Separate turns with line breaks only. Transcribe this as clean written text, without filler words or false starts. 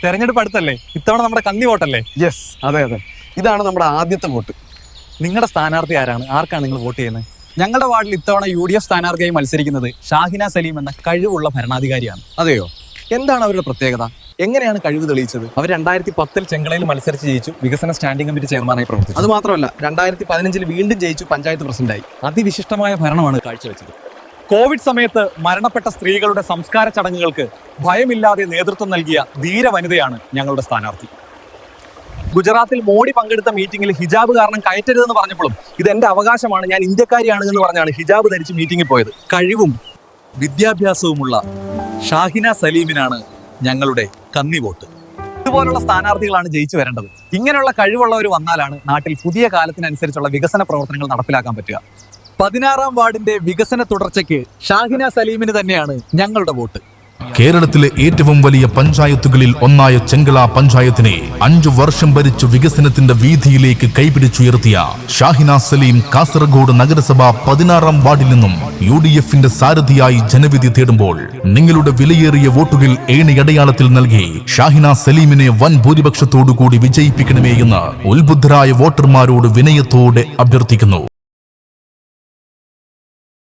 തെരഞ്ഞെടുപ്പ് അടുത്തല്ലേ, ഇത്തവണ നമ്മുടെ കന്നി വോട്ടല്ലേ?
യെസ്, അതെ അതെ, ഇതാണ് നമ്മുടെ ആദ്യത്തെ വോട്ട്.
നിങ്ങളുടെ സ്ഥാനാർത്ഥി ആരാണ്? ആർക്കാണ് നിങ്ങൾ വോട്ട് ചെയ്യുന്നത്?
ഞങ്ങളുടെ വാർഡിൽ ഇത്തവണ UDF സ്ഥാനാർത്ഥിയായി മത്സരിക്കുന്നത് ഷാഹിന സലീം എന്ന കഴിവുള്ള ഭരണാധികാരിയാണ്.
അതെയോ? എന്താണ് അവരുടെ പ്രത്യേകത? എങ്ങനെയാണ് കഴിവ് തെളിയിച്ചത്?
അവർ 2010 ചെങ്കളയിൽ മത്സരിച്ച് ജയിച്ചു, വികസന സ്റ്റാൻഡിംഗ് കമ്മിറ്റി ചെയർമാനായി പ്രവർത്തിച്ചു.
അത് മാത്രമല്ല, 2015 വീണ്ടും ജയിച്ചു, പഞ്ചായത്ത് പ്രസിഡന്റായി.
അതിവിശിഷ്ടമായ ഭരണമാണ് കാഴ്ചവെച്ചത്. കോവിഡ് സമയത്ത് മരണപ്പെട്ട സ്ത്രീകളുടെ സംസ്കാര ചടങ്ങുകൾക്ക് ഭയമില്ലാതെ നേതൃത്വം നൽകിയ ധീര വനിതയാണ് ഞങ്ങളുടെ സ്ഥാനാർത്ഥി. ഗുജറാത്തിൽ മോഡി പങ്കെടുത്ത മീറ്റിംഗിൽ ഹിജാബ് കാരണം കയറ്റരുതെന്ന് പറഞ്ഞപ്പോഴും ഇത് എന്റെ അവകാശമാണ്, ഞാൻ ഇന്ത്യക്കാരിയാണ് എന്ന് പറഞ്ഞാണ് ഹിജാബ് ധരിച്ച് മീറ്റിംഗിൽ പോയത്. കഴിവും വിദ്യാഭ്യാസവുമുള്ള ഷാഹിന സലീമിനാണ് ഞങ്ങളുടെ കന്നി വോട്ട്. ഇതുപോലുള്ള സ്ഥാനാർത്ഥികളാണ് ജയിച്ചു വരേണ്ടത്. ഇങ്ങനെയുള്ള കഴിവുള്ളവർ വന്നാലാണ് നാട്ടിൽ പുതിയ കാലത്തിനനുസരിച്ചുള്ള വികസന പ്രവർത്തനങ്ങൾ നടപ്പിലാക്കാൻ പറ്റുക. 16ാം വാർഡിന്റെ വികസന തുടർച്ചയ്ക്ക് ഷാഹിന സലീമിന് തന്നെയാണ് ഞങ്ങളുടെ വോട്ട്.
കേരളത്തിലെ ഏറ്റവും വലിയ പഞ്ചായത്തുകളിൽ ഒന്നായ ചെങ്കള പഞ്ചായത്തിനെ 5 വർഷം ഭരിച്ചു വികസനത്തിന്റെ വീതിയിലേക്ക് കൈപിടിച്ചുയർത്തിയ ഷാഹിന സലീം കാസർഗോഡ് നഗരസഭ 16ാം വാർഡിൽ നിന്നും UDFന്റെ സാരഥിയായി ജനവിധി തേടുമ്പോൾ നിങ്ങളുടെ വിലയേറിയ വോട്ടുകൾ ഏണിയടയാളത്തിൽ നൽകി ഷാഹിന സലീമിനെ വൻ ഭൂരിപക്ഷത്തോടുകൂടി വിജയിപ്പിക്കണമേ എന്ന് ഉത്ബുദ്ധരായ വോട്ടർമാരോട് വിനയത്തോടെ അഭ്യർത്ഥിക്കുന്നു.